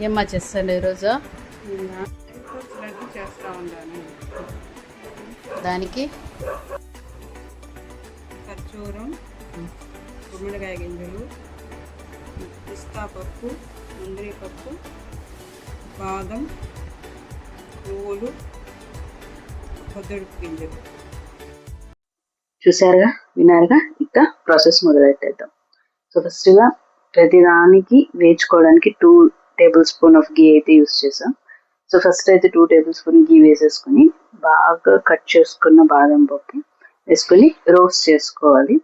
ఏమ్మా చేస్తాండి ఈరోజు? లడ్డు చేస్తూ ఉన్నాను. దానికి ఖర్జూరం, గుమ్మడికాయ గింజలు, పిస్తా పప్పు, ముందరి పప్పు, బాదం, పువ్వులు, పొద్దుడుపు గింజలు. చూసారుగా, విన్నారుగా. ఇక ప్రాసెస్ మొదలెట్టేద్దాం. సో ఫస్ట్గా ప్రతిదానికి వేయించుకోవడానికి 2 టేబుల్ స్పూన్ ఆఫ్ గీ అయితే యూస్ చేసాం. సో ఫస్ట్ అయితే 2 టేబుల్ స్పూన్ గీ వేసేసుకొని బాగా కట్ చేసుకున్న బాదం పప్పు వేసుకొని రోస్ట్ చేసుకోవాలి.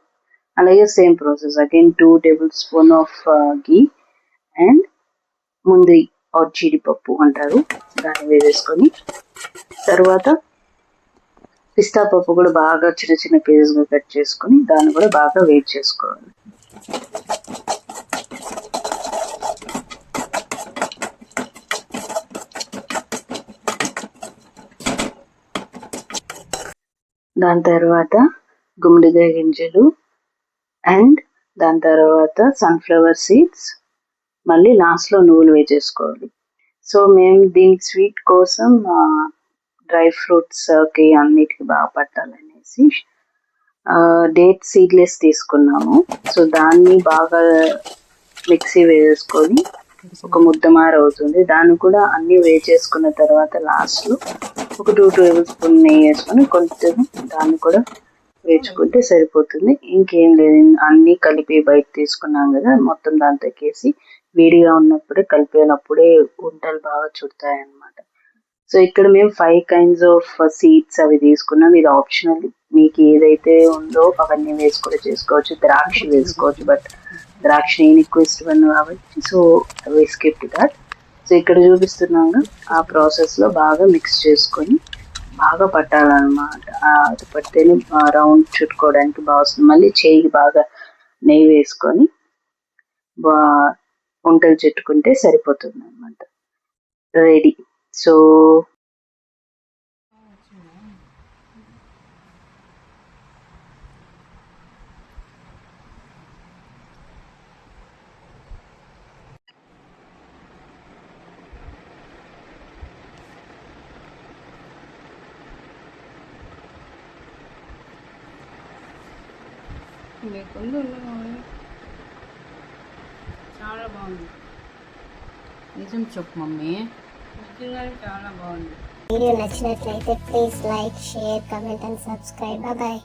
అలాగే same process again 2 table spoon of ghee and ముందరి ఆర్ జీడిపప్పు అంటారు, దాన్ని వేసేసుకొని తర్వాత పిస్తా పప్పు కూడా బాగా చిన్న చిన్న పీసెస్గా కట్ చేసుకొని దాన్ని కూడా బాగా వేట్ చేసుకోవాలి. దాని తర్వాత గుమ్మడికాయ గింజలు అండ్ దాని తర్వాత సన్ఫ్లవర్ సీడ్స్, మళ్ళీ లాస్ట్లో నువ్వులు వేసేసుకోవాలి. సో మేము దీనికి స్వీట్ కోసం డ్రై ఫ్రూట్స్కి అన్నిటికీ బాగా పట్టాలనేసి డేట్ సీడ్లెస్ తీసుకున్నాము. సో దాన్ని బాగా మిక్సీ వేసుకొని ఒక ముద్దమార అవుతుంది. దాన్ని కూడా అన్నీ వేసేసుకున్న తర్వాత లాస్ట్లో ఒక 2 టేబుల్ స్పూన్ నెయ్యి వేసుకొని కొంచెం దాన్ని కూడా వేసుకుంటే సరిపోతుంది. ఇంకేం లేదు, అన్నీ కలిపి బయట తీసుకున్నాం కదా, మొత్తం దాంతోకేసి వేడిగా ఉన్నప్పుడే కలిపేటప్పుడే వంటలు బాగా చుడతాయి అన్నమాట. సో ఇక్కడ మేము 5 kinds ఆఫ్ సీడ్స్ అవి తీసుకున్నాం. ఇది ఆప్షనల్, మీకు ఏదైతే ఉందో అవన్నీ వేసి కూడా చేసుకోవచ్చు. ద్రాక్ష వేసుకోవచ్చు, బట్ ద్రాక్ష నేను ఎక్కువ ఇష్టపడిన కాబట్టి సో అవి స్కిప్ దాట్. సో ఇక్కడ చూపిస్తున్నాగా ఆ ప్రాసెస్లో బాగా మిక్స్ చేసుకొని బాగా పట్టాలన్నమాట. అది పడితేనే రౌండ్ చుట్టుకోవడానికి బాగా వస్తుంది. మళ్ళీ చేయికి బాగా నెయ్యి వేసుకొని వంటలు చుట్టుకుంటే సరిపోతుంది అన్నమాట. రెడీ. సో లేకుండా చాలా బాగుంది. నిజం చెప్పు మమ్మీ. నిజంగానే చాలా బాగుంది. వీడియో నచ్చినట్లయితే please like, share, comment and subscribe. Bye.